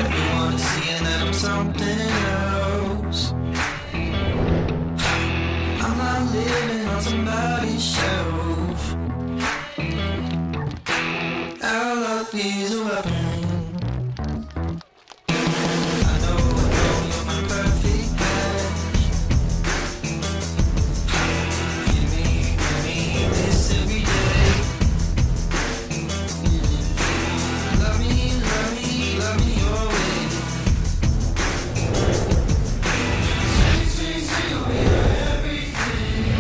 Everyone is seeing that I'm something else. I'm not living on somebody's shelf. Our love is a weapon. I know you're my perfect match. Give me this every day. Love me your way. Sweet, you're everything.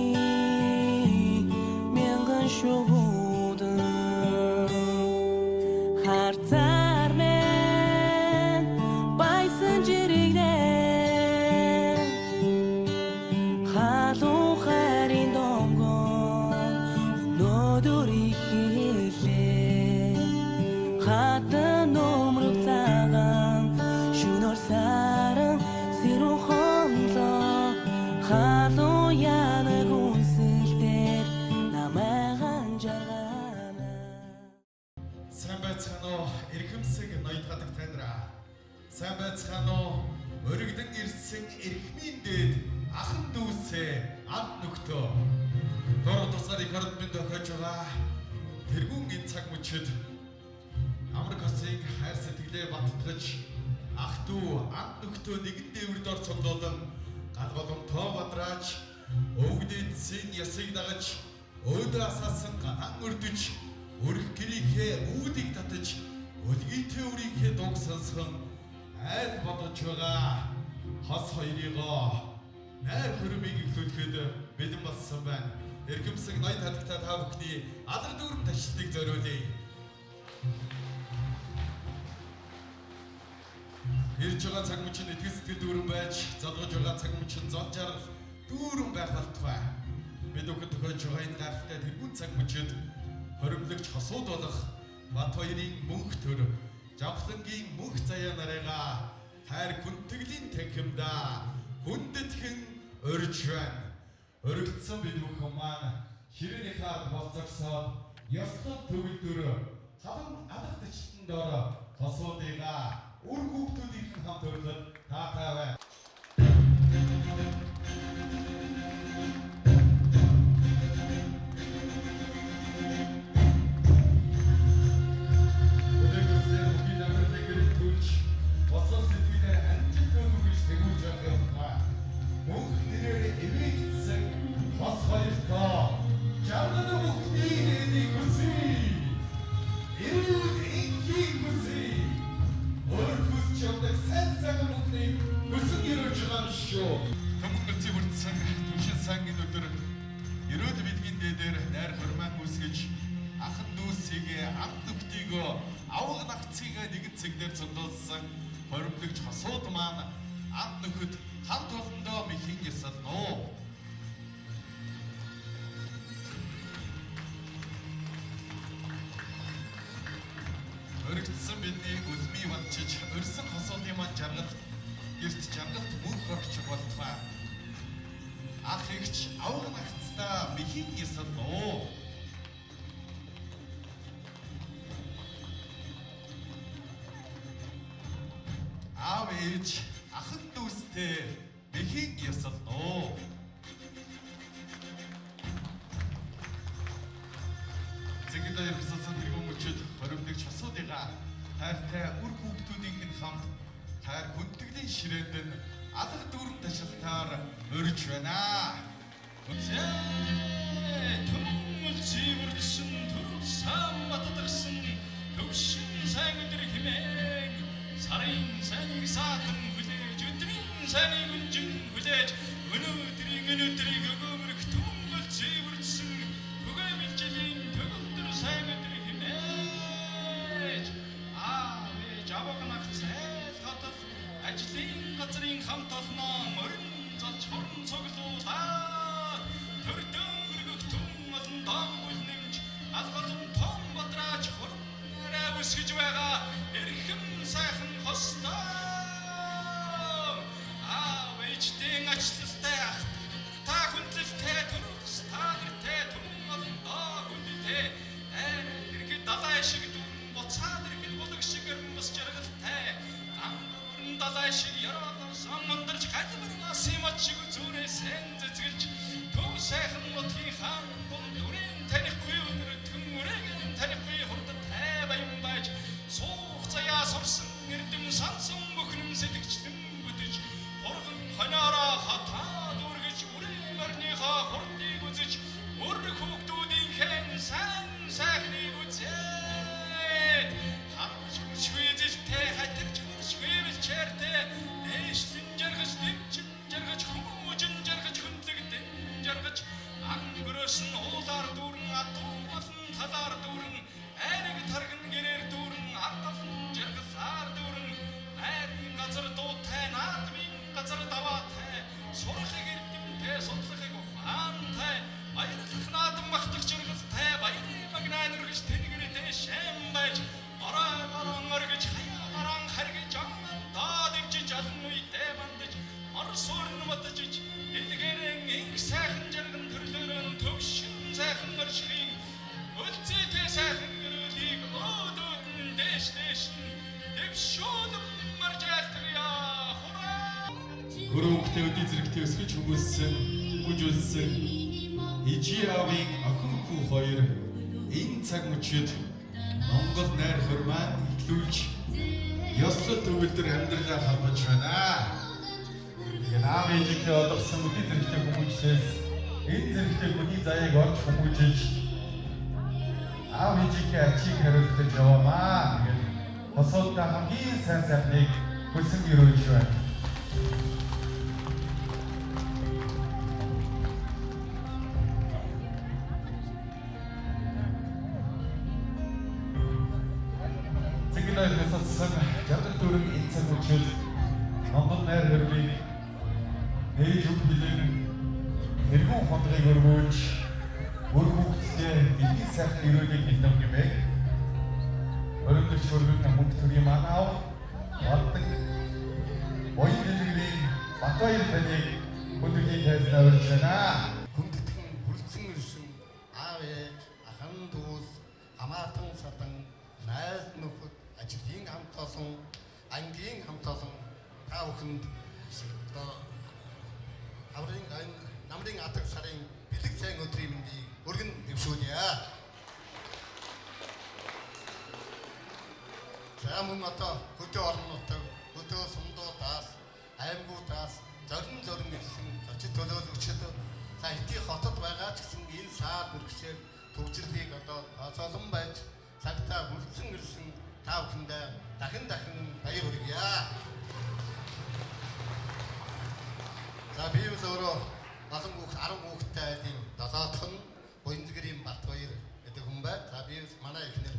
Харин мянган шуудан хартаар мен байсан жирэгнээ халуун харин донгон өнөөдөр ихлээ хатан номрог цагаан шөнөөр саран сэрүү хонлоо халуун янаг үнсэлдэр намайхан жаргана. Сайн байцгаана уу? Эрхэмсэг ноёдгадаг таньраа. Сайн байцгаана уу? Өргөдөн ирсэн эрхмийн дээд ахан дүүсээ ад нөхдөө. Дор тусгаар икордмын тохиож байгаа тэргүүн энэ цаг мөчид Америк Хосын хайр сэтгэлээ баттгаж ах дүү ад нөхдөө нэгэн дээвэрд ор цомлуулан гал болон тоо бадрааж өвгдөд зин ясыг дагаж өөдөө асаасан ганан өрдөж өрх гэрийнхээ үүдийг татаж өлгийтэй өрийнхээ дууг сонсхон айд бодож байгаа хос хоёрыгоо найр хөрмийг ихлүүлэхэд бэлэн болсон байна. Эргэмсэг ноёд хатагтай та бүхний алга дүүрэн ташлтыг зориулъя. Ирж байгаа цаг мөчид итгэл сэтгэл дүүрэн байж залгаж байгаа цаг мөчид зон жаргал дүүрэн байх болтугай. Бид бүхэн тохиож байгаа энэ гайхалтай тэргүүн цаг мөчид хоримлогч хосууд болох Бат хоёрын мөнх төр Жавхлангийн мөнх заяа нарыгаа хайр хүндэтгэлийн танхимда хүндэтгэн урьж байна. Өргөцсөн бид бүхэн маань ширээнийхээ болцогсоод ёслол төгөлдөр халан алгадчтан доор хосуудыгаа үр хүүхдүүдийн хамт өрлөд таатай байна. Ерөөд бидгийн дээдээр найр хорман үсгэж ахан дүүсийгээ ад нүхтийгөө авга нагцыгаа нэгэн цэгнэр цуглуулсан хоримлогч хосууд маань ад нөхөд хамт олондоо мэхин ясалноо. Өргөцсөн бидний үлмий ванчиж өрсөн хосуудын маань жаргалт гэрт жаргалт мөнх орч болтугай. Ах ихч авга нагцтай мэхин ясалноо. Аав ээж ахан дүүстэй мэхин ясалноо. Зэгдээ ирсэн тэргүүн мөчөд хоримлогч хосуудыгаа хайртай үр хүүхдүүдийн хамт хайр хүндэтгэлийн ширээнд нь алга дүүрэн ташилтаар урьж байна. Түмэл зивэрсэн төрөв сам батдагсан төвшин сайн өдөр хэмээн сарын сайныг саатан хүлээж өдрийн сайныг үнжин хүлээж өнөөдрийг өгөөмөрх түмэл зивэрсэн түгээмэлжлийн төгөлдөр сайн өдөр хэмээж жавхнах цайл хатал ажлын газрын хамт олноо морин залж хорон цоглуулаад төрдөн хөргөх түн олон дог үлнэмж алгалан том бадраач хорон арай үсгэж байгаа эрхэм сайхан хостой шиг ярaalар саммандарч галимнаас имачиг зүрээ сэн зэцгэлж төв сайхан нутгийн хаан дүрэн танихгүй өнөр төмөрөгийн танихгүй хурд тайван байж суух заяа сурсан эрдэм сансан мөхнөн сэтгэгчлэн бүдэж бурхан хоноороо хатаа дүргэж үрэмэрнийхаа хурдыг үзэж өр хүүхдүүдийн хэн сайн сайхныг үзээ харж хүчвэжтэй хатарч хүчвэжчээртэй дэшлэн жаргаж дэвчин жаргаж хүмүүжин жаргаж хөндлөгдөн жаргаж ангөрөөс нь уулаар дүүрэн атуу болон талаар дүүрэн айрыг тарган гэрээр дүүрэн атгалан жаргалаар дүүрэн айрын газар дуутай наадмын газар даваатай сурахыг эрдэмтэй судлахыг ухаантай баярлах наадам бахтах жаргалтай баярын магнаа нүргэж тэнэгэртэй шэм байж орон оргиж хаяаран харгиж даад ивжиж алан үйтэй бандаж орсуурн матажиж илгэрэн инг сайхан жарган төрлөөрөн төвшин сайхан оршихын өлзөтэй сайхан гэрэлийг өөдөөдөн дэш дэвшүүд марж айлтгая хураа Хөрөнгөтэй өдий зэрэгтэй өсгөж хүмүүссэн хүмүүжүүлсэн Ижи аавын охин хүү хоёр энэ цаг мөчид Монгол найр хормаа итлүүлж ёслол төвлөр амьдралаа хамгаалж байна. Аав ээжийнхээ олгосон өдий зэрэгтэй хүмүүжлээс энэ зэрэгтэй хүний заяаг олж хүмүүжиж аав ээжийнхээ ачийг хариултаж яваамаа. Тэгээд босоодаа хамгийн сайн сайхныг хүсэн өрөөж байна. Хэсэлсэн жаргал дүрэн энэ цаг үчил Монгол найр хөрмийг ээж үг хэлэн эргэн хондгыг өргөөж өр хүүхдтэй бидний сайхан өрөөнийг хэлнэ гэмээр өргөж өргөн мөнгө төрийн манаав болдог боён дэлгэрийн Батбаяр таныг хүндэтгэл тайзнаа урьж байна. Хүндэтгэн хүрэлцэн ирсэн аав ээж ахан дүүс хамаатан садан найз нөхөд ажлын хамт олон ангийн хамт олон та бүхэнд намрын атаг сарын бэлэг сайн өдрийн мэндийг өргөн дэвшүүлье. За мөн одоо хөдөө орон нутаг, хөдөө сумдуудаас, аймагуудаас зорин гэсэн зочид төлөөлөгчид за хэдий хотод байгаа ч гэсэн энэ саад мөргөсөөр төвчрлийг одоо тооцоолон байж цагтаа хүрэлцэн ирсэн та бүхэндээ дахин баяр хүргье. За би өөрөө олон хүүхд 10 хүүхэдтэй айлын 7-т нь Буянзгэрийн Батбаяр гэдэг хүн байна. За би манай эхнэр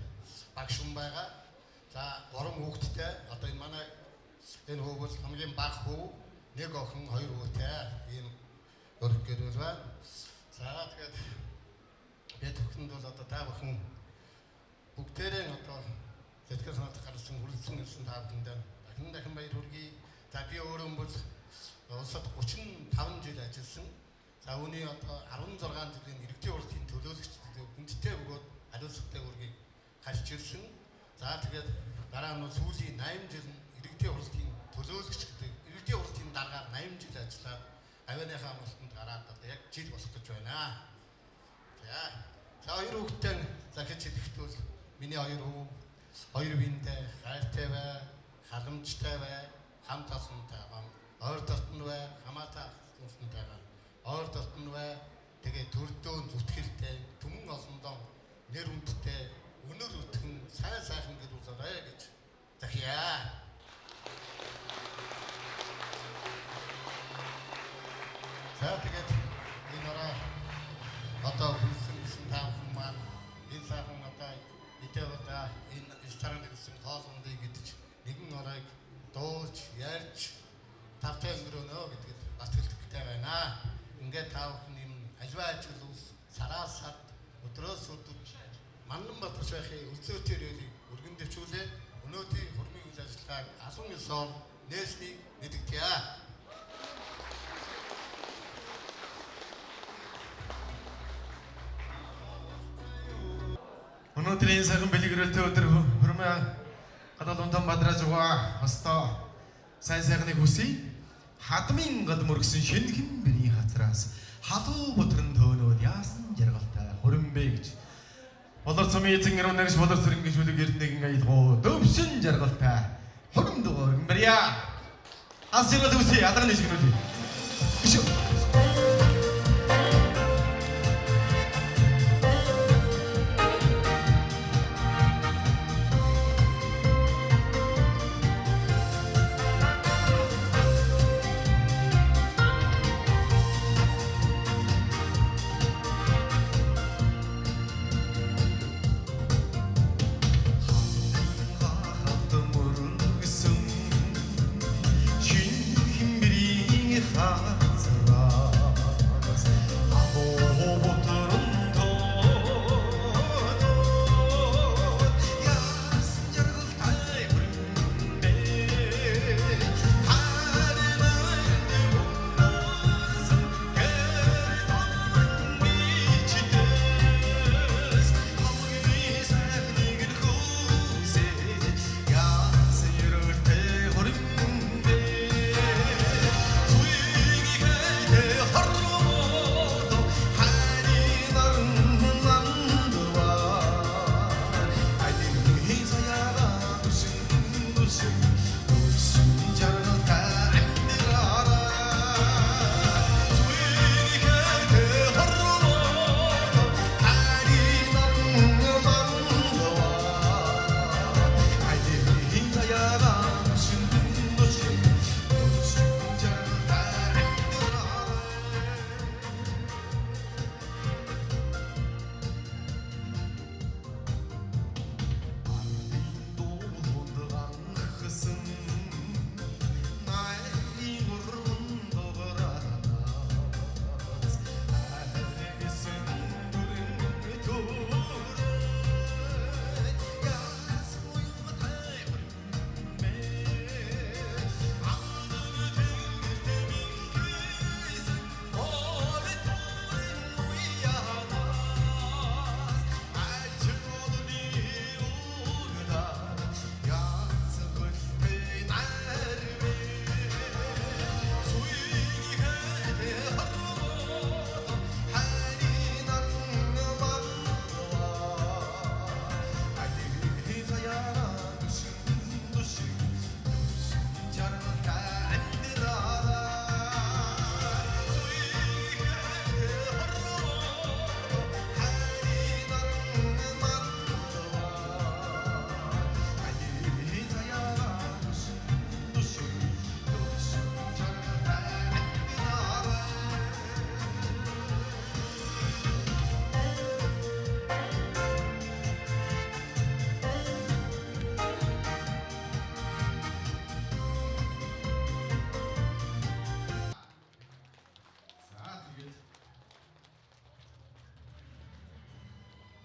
багш хүн байгаа. За 3 хүүхэдтэй одоо энэ манай энэ хүүгэл хамгийн бага хүү, 1 охин, 2 хүүтэй ийм өрх гэрэл байна. За тэгээд би төгсөнд бол одоо та бүхэн бүгдээрээ одоо сэтгэл санаатай гарсан хүрэлцэн ирсэн та бүхэндээ дахин баяр хүргэе. За би өөрөө бол улсад 35 жил ажилласан. За үүний одоо 16 жилийн иргэдийн урлагийн төлөөлөгчдөд хүндтэй бөгөөд хариуцлагатай үргийг гарч ирсэн. За тэгээд дараа нь сүүлийн 8 жил иргэдийн урлагийн төлөөлөгч гэдэг иргэдийн урлагийн дараагаар 8 жил ажиллаад авианыхаа амралтанд гараад одоо яг жил болох гэж байна. За 2 хүүхдтэй за гэж хэлэхдээ миний 2 хүү 2 биендээ хайртай бай, халамжтай бай, хамт олонтой бай, ойр дотн бай, хамаатай ахсантай бай, ойр дотн бай, тэгээ төрдөө зүтгэлтэй, түмэн олондоо нэр хүндтэй, өнөр өтгөн сайхан гэр бүлээрээ гэж захиа. За тэгээд энэ ороо одоо хүнсэн таамаг маань энэ сайхан одоо идэвхтэй энэ ресторан гэсэн хоолундыг гэдэж нэгэн оройг дуулж ярьж тавтай өнгөрөөнө гэдэгт бас хэлэхтэй байна. Ингээд та бүхэн юм аливаа ажил ус сараас сард өдрөөс өдөр Мандан Батаршаахын өлзөөтөр өрийг өргөн дэвшүүлээ. Өнөөдрийн хурмын үйл ажиллагааг алан ёсоор нээснийг мэдгдэе. Өнөөдрийн сайхан бэлгэрэлтэй өдөр хөрмөө гадаад унтан бадраж байгаа. Хостоо Сайн сайхныг хүсье. Хадмын галм өргсөн шинэ хэмбэрийн хатраас халуу бутран төөнөөд яасан жаргалтай хөрөнбэ гэж. Болор цомын эзэн ирүүнээс болор сэрэнгийн шүлэг эрднэгэн аялгуу дөвшин жаргалтай хөрөн дугаар хэмбэрья. Асирал хүсье. Алганы шигнүүлээ. Бишүү.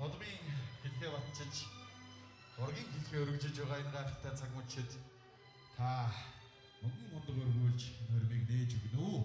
Одмын хэлхээ батчиж ургийн хэлхээ өргөжж байгаа энэ гайхалтай цаг мөчид та мөнгөн мундаг өргүүлж нөрмийг нээж өгнө үү?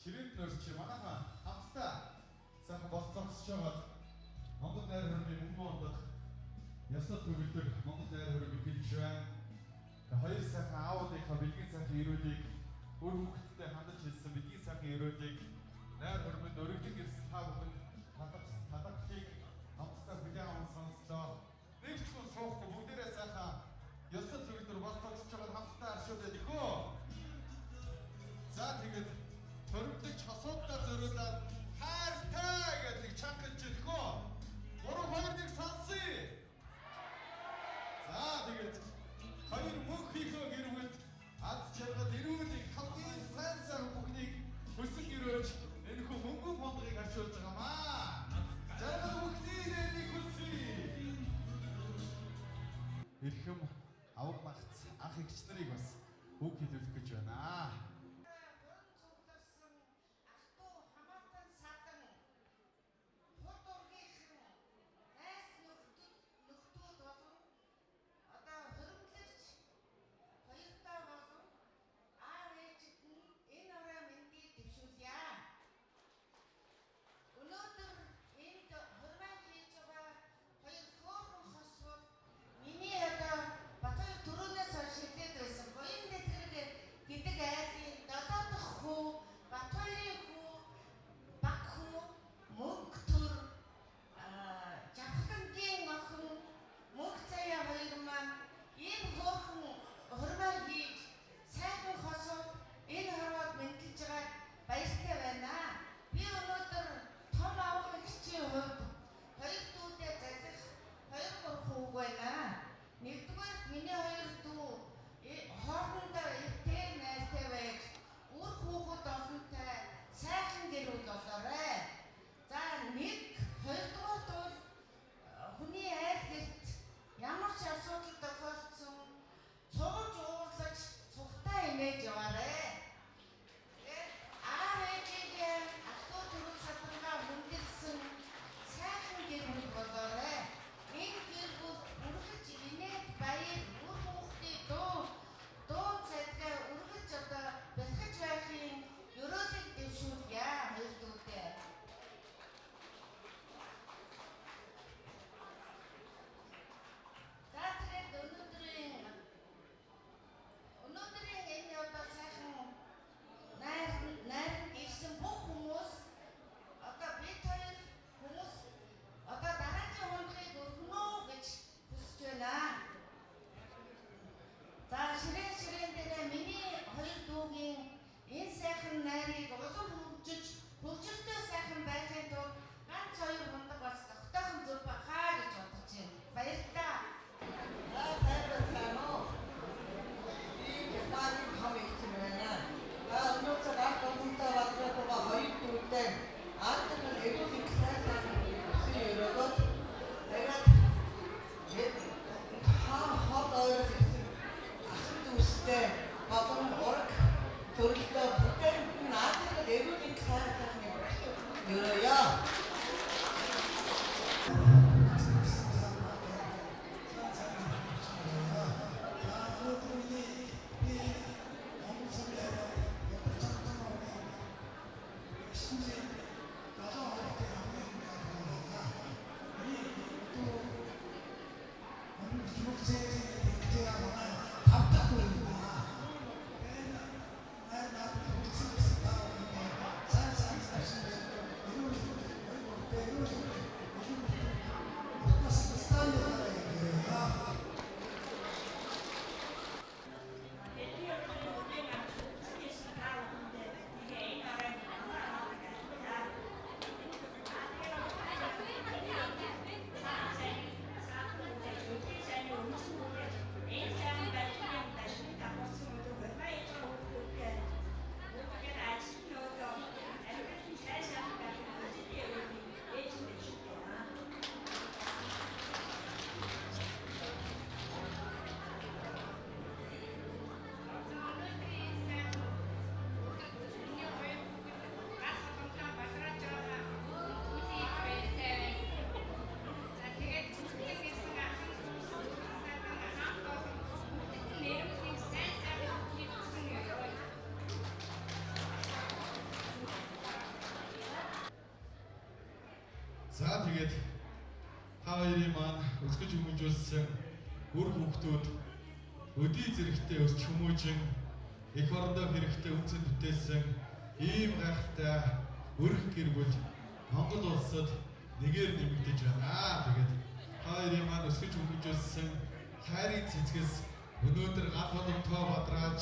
Ширээт нөрч манайхан хамтдаа сайхан боцоогсож байгаад Монгол найр хөрмийн мөнгөн ондох ясад төгөлдөр Монгол найр хөрмийг хэлж байна. Хоёр сайхан аавуудынхаа бэлгийн сайхан өрөөлийг өөр хүүхэдтэй хандаж хэлсэн бэлгийн сайхан өрөөлийг найр хөрмөнд өргөдөг ирсэн та бүхэн талахыг хамтдаа хүлээн аван сонслоо. Нэг ч хүн суухгүй бүгдээрээ сайхан ясад төгөлдөр боцоогсож байгаад хамтдаа аршуулаад ихөө. За тэгээд нарыг улам хөгжилтэй сайхан байхын тулд ганц хоёр мундаг бас тогтоохон зөв бахаа гэж бодож байна. Баярлалаа. За тэгээд та хоёрын маань өсгөж хүмүүжүүлсэн үр хүүхдүүд өдий зэрэгтэй өсч хүмүүжин эх орондоо хэрэгтэй үнцэн бүтээсэн ийм гайхалтай өрх гэр бүл Монгол улсад нэгээр нэмэгдэж байна. Тэгээд та хоёрын маань өсгөж хүмүүжүүлсэн хайрын цэцгэс өнөөдөр гал боломтоо бадрааж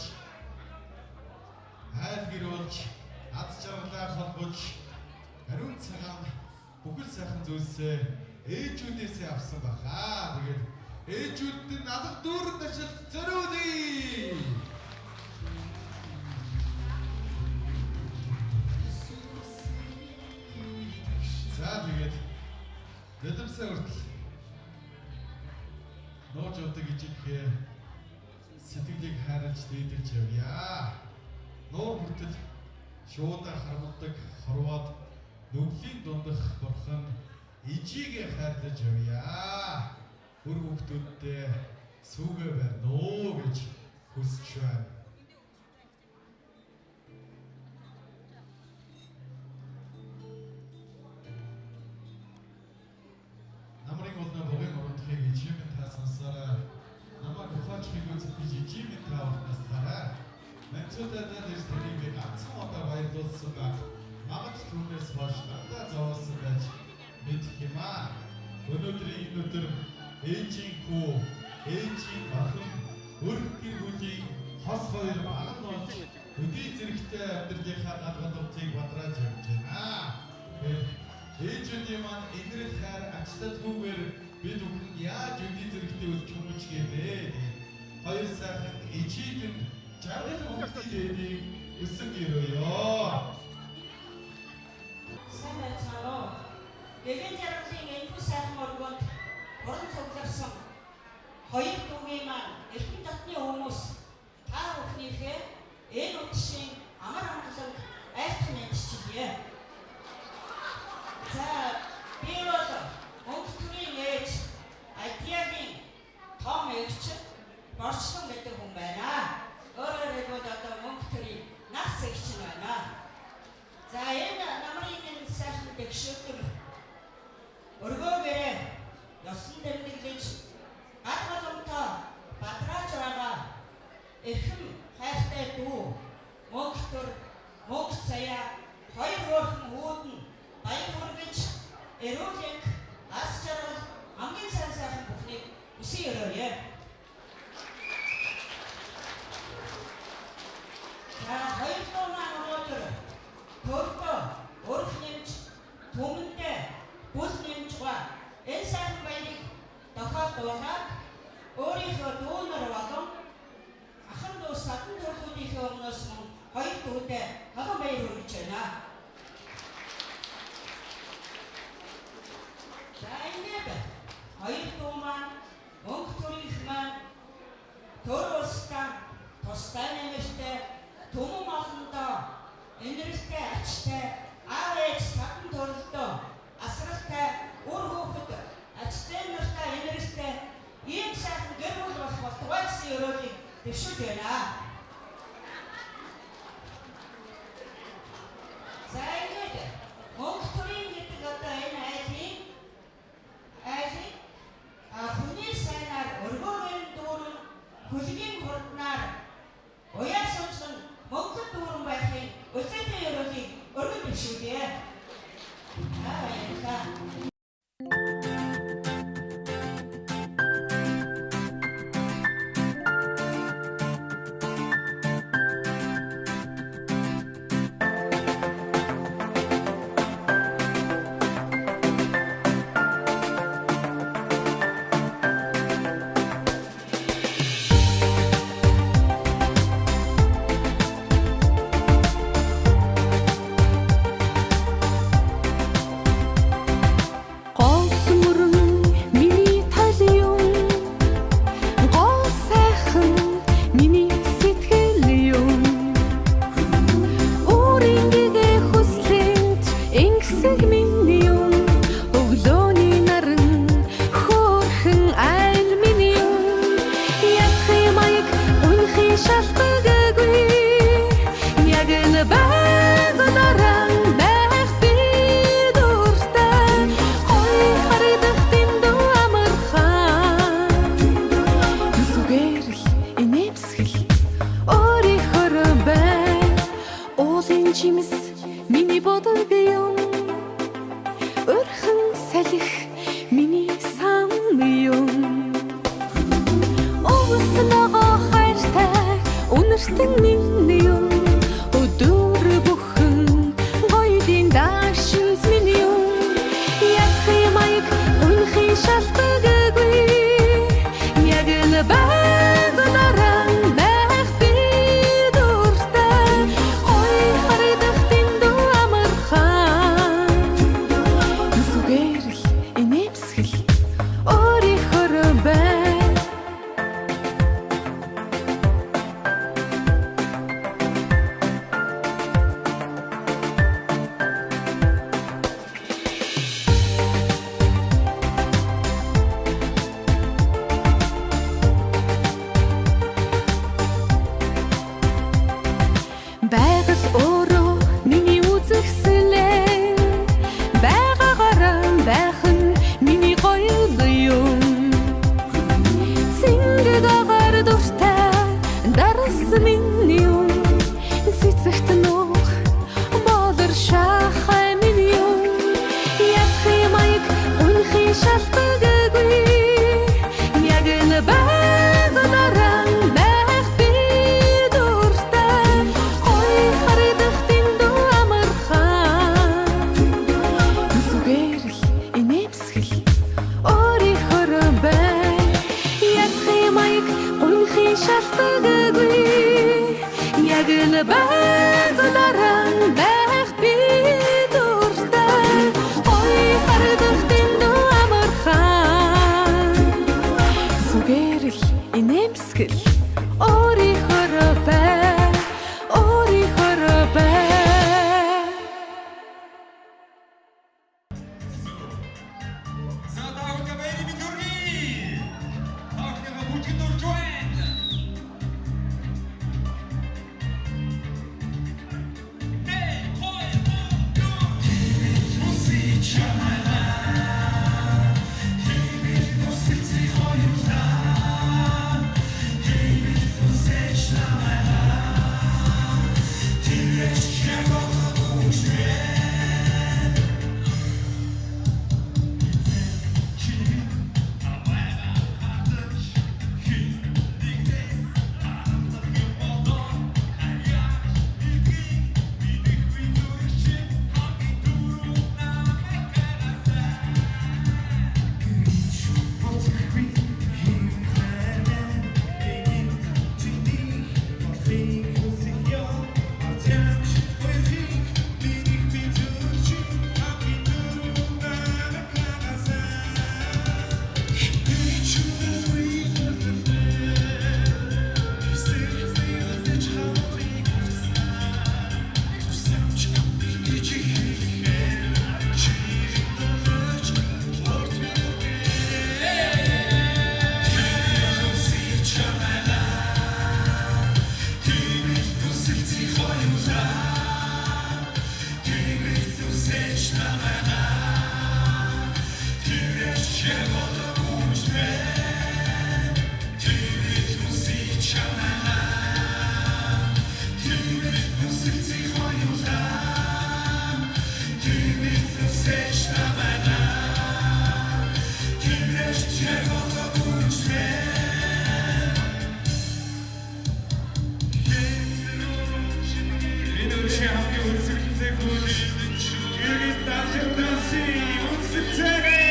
айл гэр болж аз жаргалаа холбож ариун цагаан бүхэл сайхан зүйлсээ ээжүүдээсээ авсан баха. Тэгээд ээжүүд нь алга дүүрэн дашилт зориулъя. За тэгээд дэдэмсээ хүртэл нууж удаг ижигхээ сэтгэлийг хайрлаж дээдэлж явъя. Нуур хүртэл шуудаа харамдаг хорвоод нүглийн дундах бурхан ижигээ хайрлаж явъя. Бүр хүүхдүүддээ сүүгээ барьна уу гэж хүсэж байна. Намрын болон богийн урандхыг ижимэн та сонсороо. Намайг ухаачихыг үзэж ижимэн та уртнастаараа. Манцуудаа дээрс тэрийг ганцхан удаа баярлуулсан баг. Магад түүнээс хойш дандаа зовоосон байж мэдэх юм аа. Өнөөдрийн энэ өдөр ээжийн хүү, ээжийн охин, өрх гэр бүлийн хос хоёр баган болж өдий зэрэгтэй амьдралынхаа гал боломжийг бадрааж явж байна. Ээжүүдийн маань энэрэл хайр ачталтгүйгээр бид бүхэн яаж өдий зэрэгтэй өсч хүмүүжгээ бэ? Хоёр сайхан ээжийг нь жаргал бүгдийг дээдийг өсөн гэрөөё. Сайн байцгаана уу? Эгэн жаргалын энэхүү сайхан оргонд уран цугларсан хоёр дүүгийн маань эрхэм татны хүмүүс та бүхнийхээ энэ удшийн амар амгалан айртан мэдчилье. За би бол мөнгөтрийн ээж Айтиагийн том эгч Борчлон гэдэг хүн байна. Өөрөөр хэлбэл одоо мөнгөтрийн нас эгч нь байна. За энэ намрын энэ сайхан дэвшүүлтэг өргөөгээрээ ёсон дэмдэглэж гал боломтоо бадрааж байгаа эрхэм хайртай дүү мөнгөтөр мөнгө цаяа хоёр хөөрхөн хүүд нь баяр хүргэж эрүүлэг аз жаргал хамгийн сайн сайхан бүхнийг хүсье өрөөе. За хоёр дуу маань өнөөдөр төрдөө өрх нэмж түмэндээ бүл нэмж ба энэ сайхан баярыг тохиолдуулаад өөрийнхөө дүүнэр болон ахын дүү садан төрлүүдийнхээ өмнөөс мөн хоёр дүүдээ халуун баяр хүргэж байна. За ингээд хоёр дүү маань мөнгө төрийнх маань төр улстай тустай нэмэртэй түмэн олондоо энэрхтэй ачтай аав ээж садан төрлөдөө асралтай үр хүүхэд ачтай нартай энэрхтэй ийм сайхан гэр бүл болох болтугай гэсэн өрөөлийг дэвшүүлж байна. За ингээд мөнгө төрийн гэдэг одоо энэ айлын хүний сайнаар өргөөрийн дүүрэн хөлгийн хурднаар уяа сунцхан мөнгөд дүүрэн байхын өцөөтэй өрөөлийг өргөн дэвшүүлье. Баярлалаа. хамгийн үнсэлтэй гүйлэн чүгэн дажигдсан үнсэлцээрээ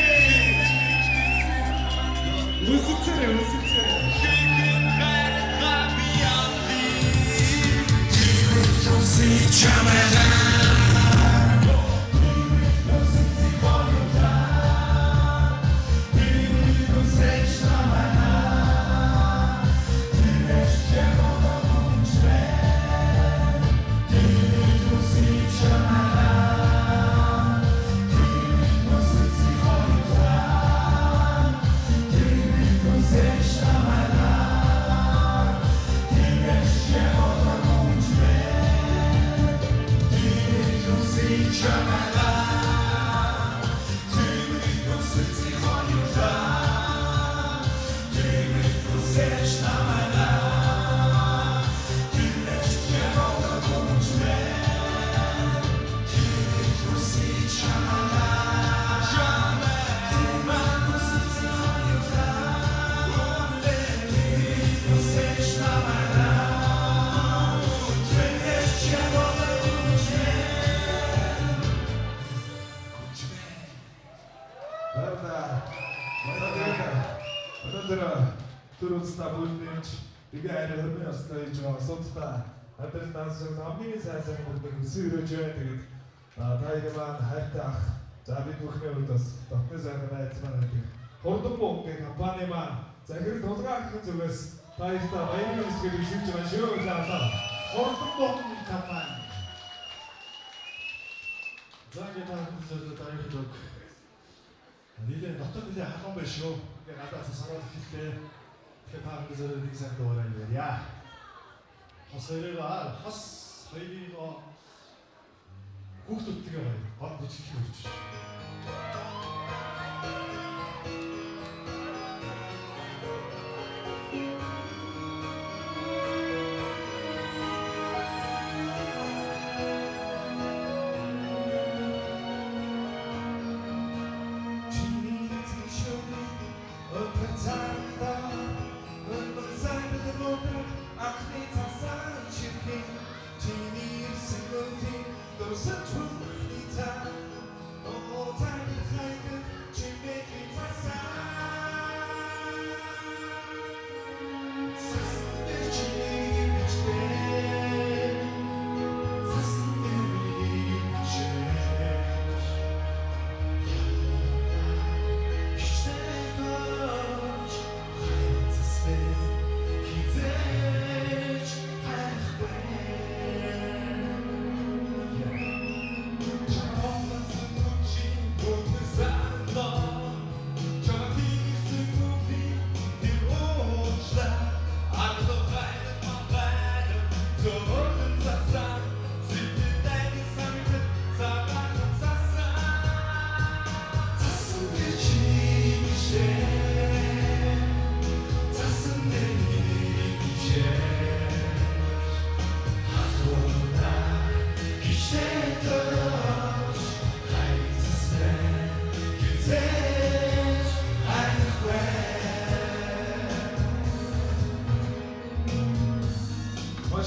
Төрөлсөд бүлнэмж тэгээ арай хөрмийн өстой хийж байгаа асуудалтай адрес данс хамгийн сайхан бүгд өсөөрөж байна. Тэгээд таяг маань хайртай ах. За бид бүхний хувьд бас дотны сайхан найз маань гэдэг хурдан буугийн компани маань захирал тулгаахын зүгээс таягтай баярын хэсгээр өсөж байгаа шүү. Заалаа. Хурдан буугийн компани. Загийн таахын зөвлөд аяг дог. Нилээ дотор нилээ хахан байна шүү. Тэгээ гадаас санаад хэлээ. Тэпааны зэрэг нэг сайн дуурай ярья. Хосоёроо хос хоёроо хүүхдүүдтэйгээ гоё гол бүжиглэх юм чи.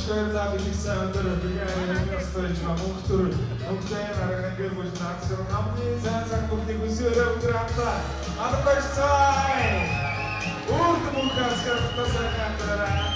Школда бихсэн өндөр биеийн өстой жамхтөр өгсөн арга гэр бүл наацсан хамгийн сайн бүгдийг өсөөрөө өгдраа. Адагшцай. Урд мухас картасаа хандра.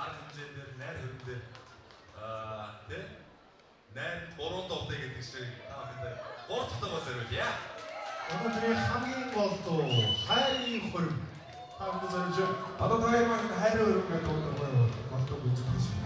арга хэмжээгээр найр хөрөндөө тий найр 3 дуутай гэдэг шиг та бүхэнд 3 дутаагаа зориулъя. Өнөөдрийн хамгийн гол дуу хайрын хөрөм. Та бүхэн зориулж одоо таяр маань хайрын хөрөм гэдэг дуу болдог гэж байна шүү.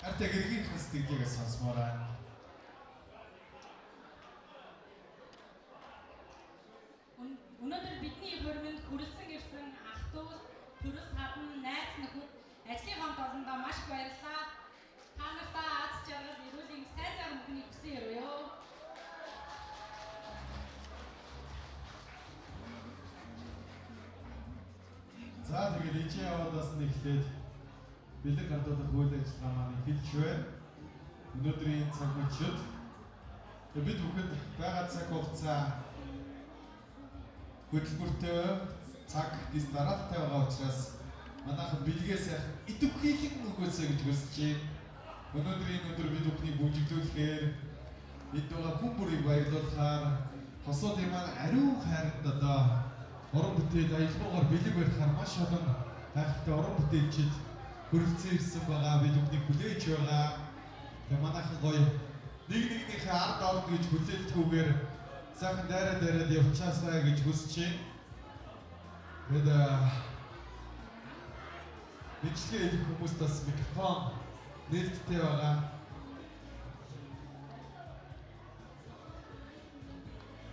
Артай гэргийн хэстэглийг сонсмоор байна. Өнөөдөр бидний хөрмөнд хүрэлцэн ирсэн ах дүү, төрөс гадна найз нөхөд ажлын хамт олондоо маш их баярлалаа. Та нартай аз жаргал эрүүлийн сайхан мөнгөний хүсэн өрөөё. За тэгээд ичээ яваадаас нь эхлээд бэлэг хадгалах үйл ажиллагаа маань эхэлж байна. Өнөөдрийн цаг мөчид бид бүхэнд байгаа цаг хугацаа хөтөлбөртэй цаг дис дараалтай байгаа учраас манайхан бэлгээс идэвхийхэн нөгөөсэй гэж хүсэж байна. Өнөөдрийн өдөр бид бүхнийг бүжиглүүлэхээр бид байгаа хүн бүрийг баярлуулахаар хосуудын маань ариун хайранд одоо уран бүтээл аялгаагаар бэлэг барихаар маш олон хайртай уран бүтээлчид хүрэлцэн ирсэн байгаа. Бид бүхнийг хүлээж байгаа. Тэгээ манайхан гоё нэг нэгнийхээ ард орд гэж хүлээлтгүйгээр сайхан дайраад явчаасаа гэж хүсэж байна. Бичлэгээ хийх хүмүүст бас микрофон нээлттэй байгаа.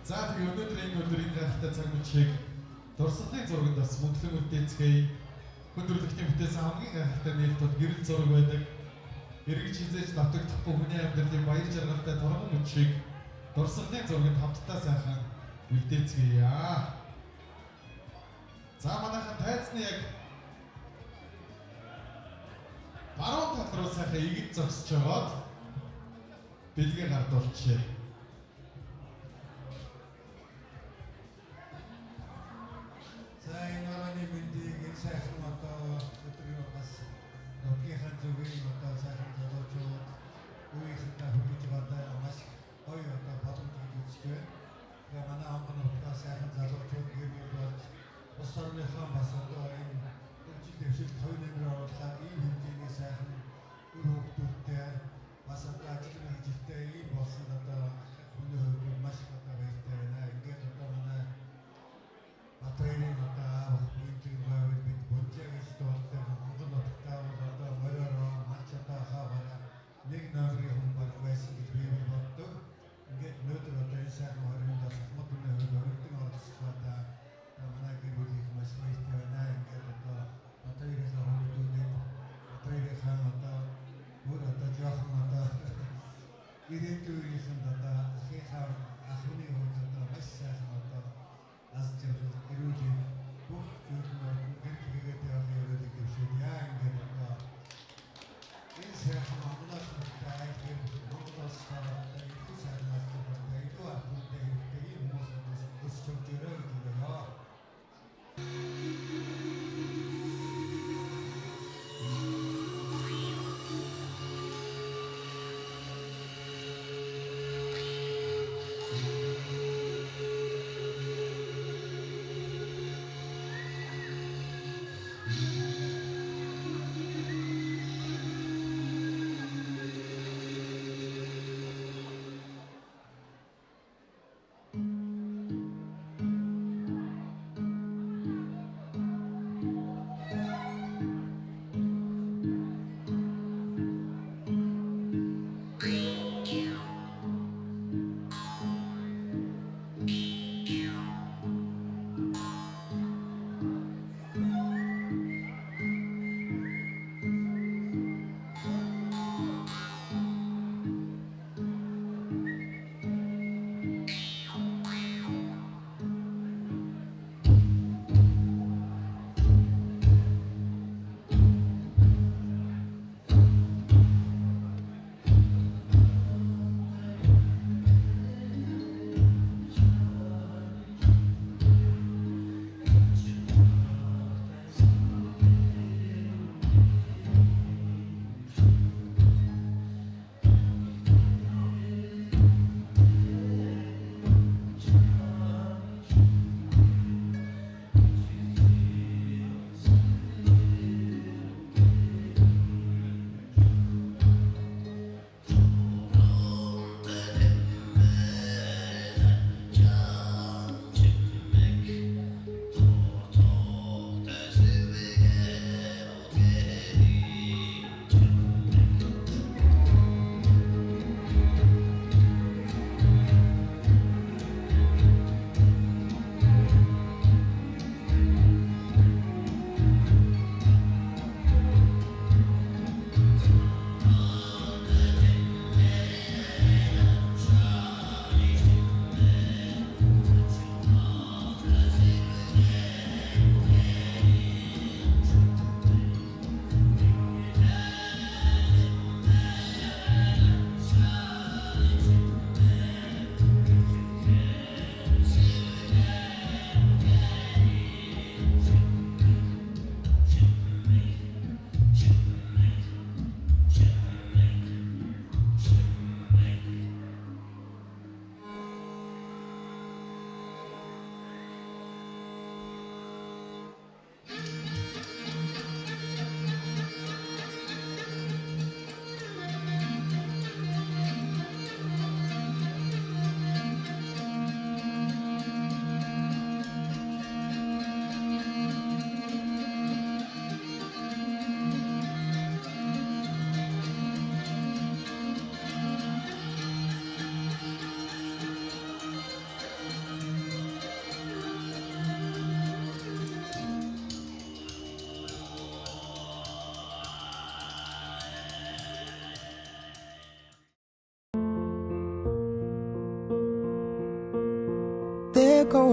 За тэгээ өнөөдрийн гайхалтай цаг мөчийг дурсгалын зурагт бас мөнхлөн үлдээцгээе. Хүндрэлтийн бүтээсэн хамгийн гайхалтай нээлтүүд гэрэл зураг байдаг. Эргэж хизээж давтагдахгүй хүний амьдралын баяр жаргалтай торгон мөчийг дурсгалын зурагт хамтдаа сайхан үлдээцгээе. За манайхан тайцны яг баруун тал руу сайхан игэл зогсож байгаад бэлгээ гардуулчихъя. За энэ орны мэндийг энэ сайхан одоо өдрийн бас нутгийнхаа зүгийн одоо сайхан залуучууд үеийнхээ хүлээж байгаа маш гоё одоо боломж үзэж байна. Тэгээ манай онгон нутгаа сайхан залуучууд гэрэл болж улс орныхоо бас одоо энэ хөгжил дэвшилт хоёр нэмэр оруулахад ийм хэмжээний сайхан үр хөвгүүдтэй бас одоо ажил мэргэжилтэй ийм болсон одоо хүний хувьд маш их одоо баяртай байна. Ингээд одоо манай Батбаярын одоо аав үеийн байвал бид Бонжаа гэж дууддаг онгон нутгаа бол одоо мориороо маш одоо хаваа нэг номерын хүн баг байсан гэж би боддог. Ингээд өнөөдөр одоо энэ сайхан хорионд бас Ахмад хүний хувьд өргөдөн оролцож байгаа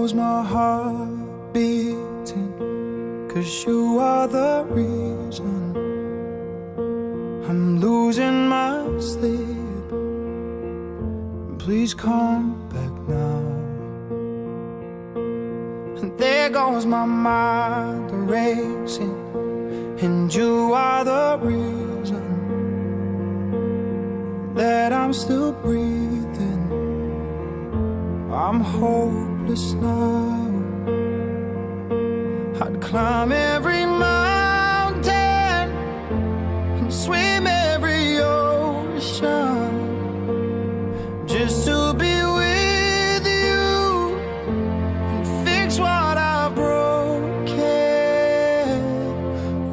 knows my heart beating, 'cause you are the reason I'm losing my sleep. Please come back now. And there goes my mind racing, and you are the reason that I'm still breathing. I'm hopeless now. I'd climb every mountain and swim every ocean just to be with you and fix what I've broken.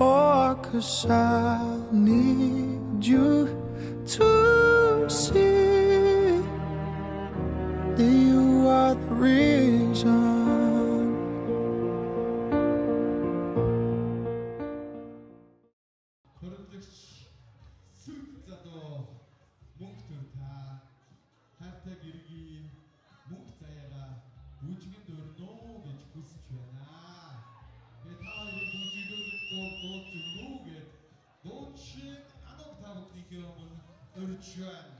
Oh, 'cause I need you to see that you are the reason. Хөрөлдөгч сүт задуу мөнгө төр та хайртай гэргийн мөнгө заяага бүжгэн дөрнө гэж хүсэж байна. Би та хоёрын бүжиглүүлэг дуулж өгнө гэд дуучин аног та бүхнийхээ өмнө өрж байна.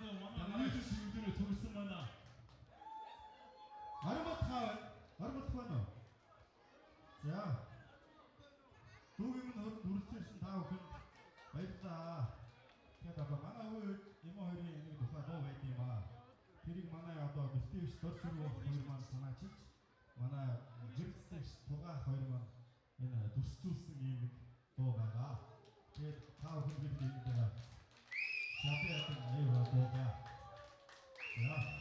манай шивдэрэ төрсөн манай. Армат байна. За. Дүүгийн минь хүрэлцсэн та бүхэнд баярлалаа. Тэгээд манай үед юм хоёрын нэг тухай дуу байд юм аа. Тэрийг манай одоо бэлтгэгч дөрсөр хоёр маань санаачиж манай гэрэлцэгч тугаах хоёр маань энэ дүрсцүүлсэн юм нэг дуу байгаа. Тэгээд та бүхэн бид энэ чапиатын аюу дуугаа. Яа.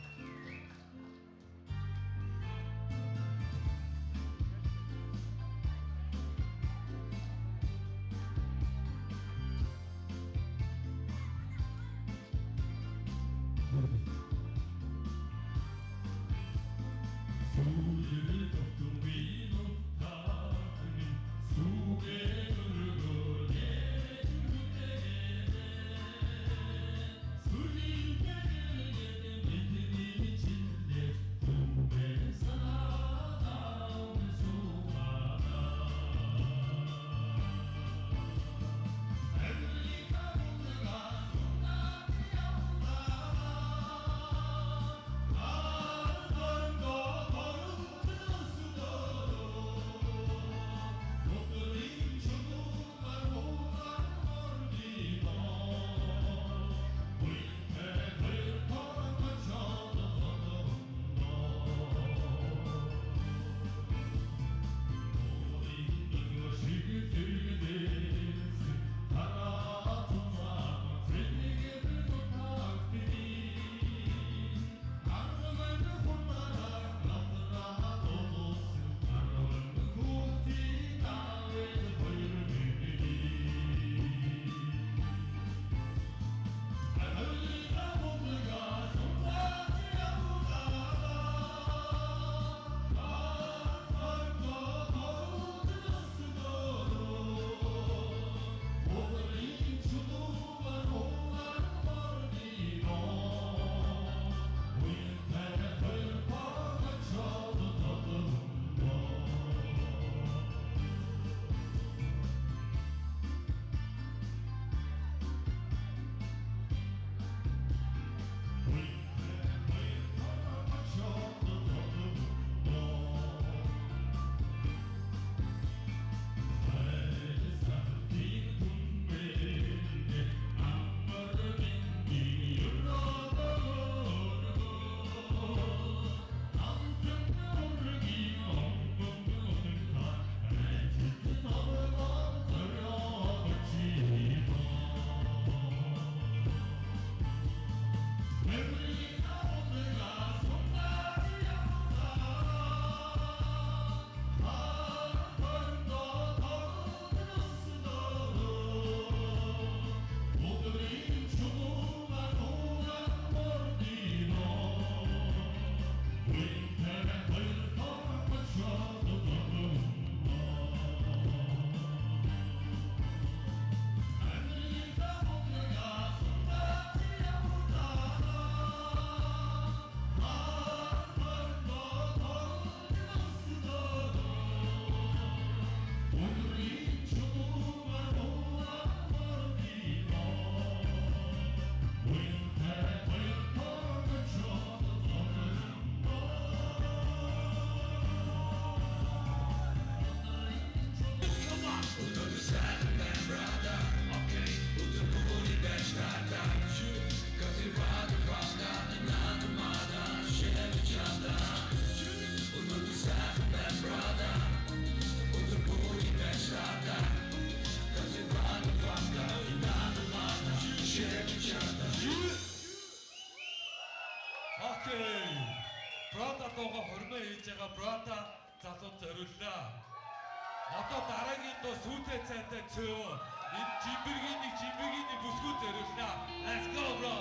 дууга хормоо хийж байгаа брата залууд зориуллаа. Одоо дараагийн дуу сүйтэй цайтай цөө. Энэ жимбэргийн нэг бүсгүй зориуллаа. Let's go bro.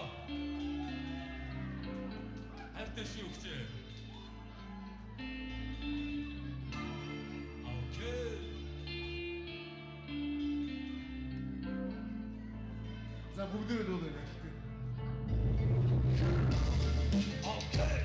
Хайртай ши өгчээ. Окей. За бүгдээ л уулаа гэх. Окей.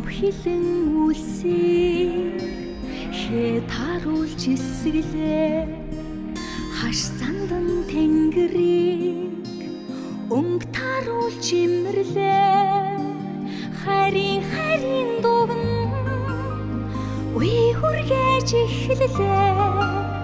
хилэн үлсийг хээ таруулж эсгэлээ хаш сандан тэнгэрийг өнгө таруулж имэрлээ харин дугн үе хүргэж эхэллээ